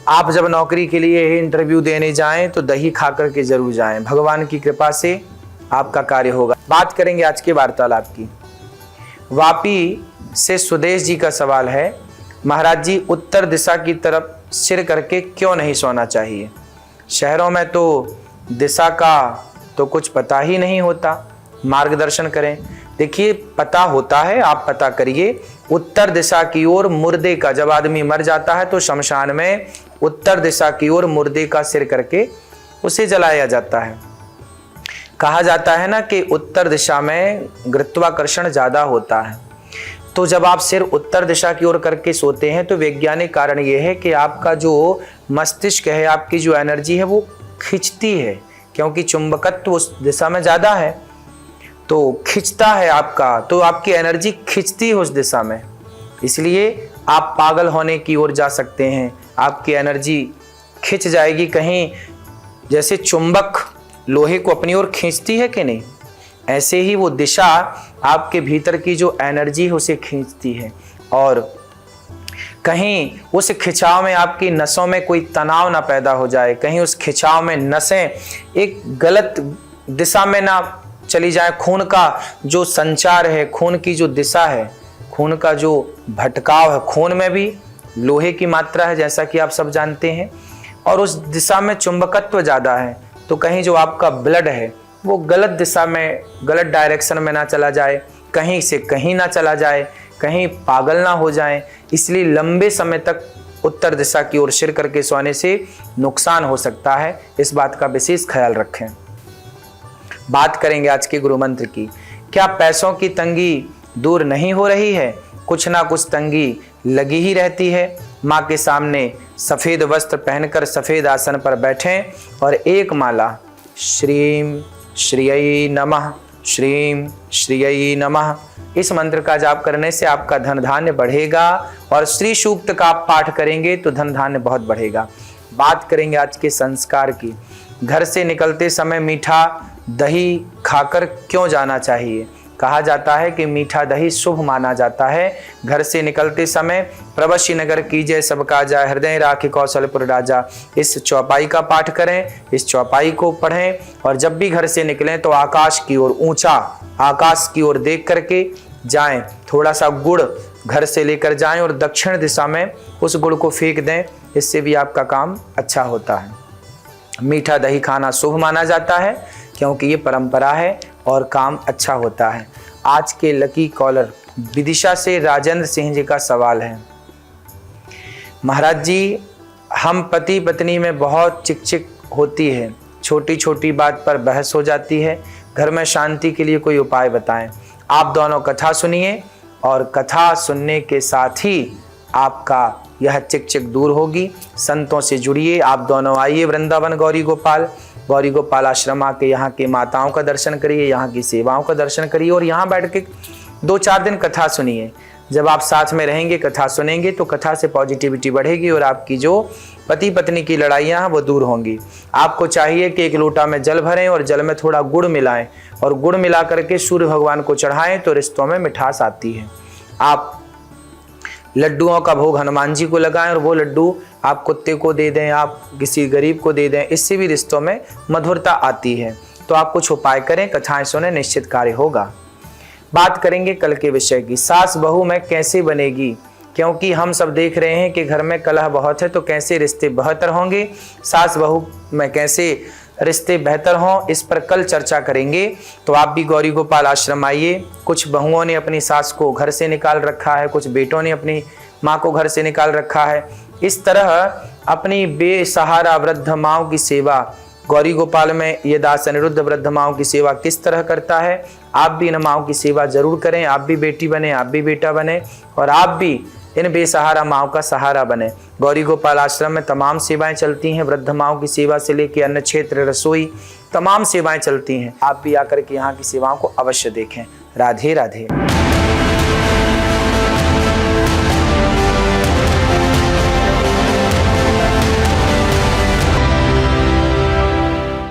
आप जब नौकरी के लिए इंटरव्यू देने जाएं तो दही खाकर के जरूर जाएं, भगवान की कृपा से आपका कार्य होगा। बात करेंगे आज के वार्तालाप की। वापी से सुदेश जी का सवाल है, महाराज जी उत्तर दिशा की तरफ सिर करके क्यों नहीं सोना चाहिए? शहरों में तो दिशा का तो कुछ पता ही नहीं होता, मार्गदर्शन करें। देखिए पता होता है, आप पता करिए। उत्तर दिशा की ओर मुर्दे का, जब आदमी मर जाता है तो शमशान में उत्तर दिशा की ओर मुर्दे का सिर करके उसे जलाया जाता है। कहा जाता है ना कि उत्तर दिशा में गुरुत्वाकर्षण ज्यादा होता है। तो जब आप सिर उत्तर दिशा की ओर करके सोते हैं तो वैज्ञानिक कारण यह है कि आपका जो मस्तिष्क है, आपकी जो एनर्जी है वो खिंचती है, क्योंकि चुंबकत्व उस दिशा में ज्यादा है तो खिंचता है आपका, तो आपकी एनर्जी खिंचती है उस दिशा में, इसलिए आप पागल होने की ओर जा सकते हैं। आपकी एनर्जी खिंच जाएगी कहीं, जैसे चुंबक लोहे को अपनी ओर खींचती है कि नहीं, ऐसे ही वो दिशा आपके भीतर की जो एनर्जी है उसे खींचती है। और कहीं उस खिंचाव में आपकी नसों में कोई तनाव ना पैदा हो जाए, कहीं उस खिंचाव में नसें एक गलत दिशा में ना चली जाए। खून का जो संचार है, खून की जो दिशा है, खून का जो भटकाव है, खून में भी लोहे की मात्रा है जैसा कि आप सब जानते हैं, और उस दिशा में चुंबकत्व ज्यादा है, तो कहीं जो आपका ब्लड है वो गलत दिशा में, गलत डायरेक्शन में ना चला जाए, कहीं से कहीं ना चला जाए, कहीं पागल ना हो जाए। इसलिए लंबे समय तक उत्तर दिशा की ओर सिर करके सोने से नुकसान हो सकता है, इस बात का विशेष ख्याल रखें। बात करेंगे आज के गुरु मंत्र की। क्या पैसों की तंगी दूर नहीं हो रही है? कुछ ना कुछ तंगी लगी ही रहती है। माँ के सामने सफेद वस्त्र पहनकर सफेद आसन पर बैठें और एक माला श्रीम श्रीयै नमः, श्रीम श्रीयै नमः, इस मंत्र का जाप करने से आपका धन धान्य बढ़ेगा, और श्री सूक्त का आप पाठ करेंगे तो धन धान्य बहुत बढ़ेगा। बात करेंगे आज के संस्कार की। घर से निकलते समय मीठा दही खाकर क्यों जाना चाहिए? कहा जाता है कि मीठा दही शुभ माना जाता है। घर से निकलते समय प्रवशी नगर कीजिए सब काजा, हृदय राखी कौशलपुर राजा, इस चौपाई का पाठ करें, इस चौपाई को पढ़ें, और जब भी घर से निकलें तो आकाश की ओर, ऊंचा आकाश की ओर देख करके जाएं। थोड़ा सा गुड़ घर से लेकर जाएं और दक्षिण दिशा में उस गुड़ को फेंक दें, इससे भी आपका काम अच्छा होता है। मीठा दही खाना शुभ माना जाता है क्योंकि ये परंपरा है और काम अच्छा होता है। आज के लकी कॉलर विदिशा से राजेंद्र सिंह जी का सवाल है, महाराज जी हम पति पत्नी में बहुत चिकचिक होती है, छोटी छोटी बात पर बहस हो जाती है, घर में शांति के लिए कोई उपाय बताएं। आप दोनों कथा सुनिए और कथा सुनने के साथ ही आपका यह चिकचिक दूर होगी। संतों से जुड़िए, आप दोनों आइए वृंदावन गौरी गोपाल आश्रम आके यहाँ की माताओं का दर्शन करिए, यहाँ की सेवाओं का दर्शन करिए और यहाँ बैठ के 2-4 दिन कथा सुनिए। जब आप साथ में रहेंगे, कथा सुनेंगे, तो कथा से पॉजिटिविटी बढ़ेगी और आपकी जो पति पत्नी की लड़ाइयाँ हैं वो दूर होंगी। आपको चाहिए कि 1 लोटा में जल भरें और जल में थोड़ा गुड़ मिलाएं और गुड़ मिला करके सूर्य भगवान को चढ़ाएं, तो रिश्तों में मिठास आती है। आप लड्डुओं का भोग हनुमान जी को लगाएं और वो लड्डू आप कुत्ते को दे दें, आप किसी गरीब को दे दें, इससे भी रिश्तों में मधुरता आती है। तो आप कुछ उपाय करें, कथाएं सुने, निश्चित कार्य होगा। बात करेंगे कल के विषय की, सास बहू में कैसे बनेगी, क्योंकि हम सब देख रहे हैं कि घर में कलह बहुत है, तो कैसे रिश्ते बेहतर होंगे, सास बहू में कैसे रिश्ते बेहतर हों, इस पर कल चर्चा करेंगे। तो आप भी गौरी गोपाल आश्रम आइए। कुछ बहुओं ने अपनी सास को घर से निकाल रखा है, कुछ बेटों ने अपनी माँ को घर से निकाल रखा है। इस तरह अपनी बेसहारा वृद्ध माँओं की सेवा, गौरी गोपाल में ये दास अनिरुद्ध वृद्ध माँओं की सेवा किस तरह करता है, आप भी इन माँओं की सेवा जरूर करें। आप भी बेटी बने, आप भी बेटा बने और आप भी इन बेसहारा माँओं का सहारा बने। गौरी गोपाल आश्रम में तमाम सेवाएं चलती हैं, वृद्ध माँओं की सेवा से लेकर अन्न क्षेत्र, रसोई, तमाम सेवाएं चलती हैं। आप भी आकर के यहाँ की सेवाओं को अवश्य देखें। राधे राधे।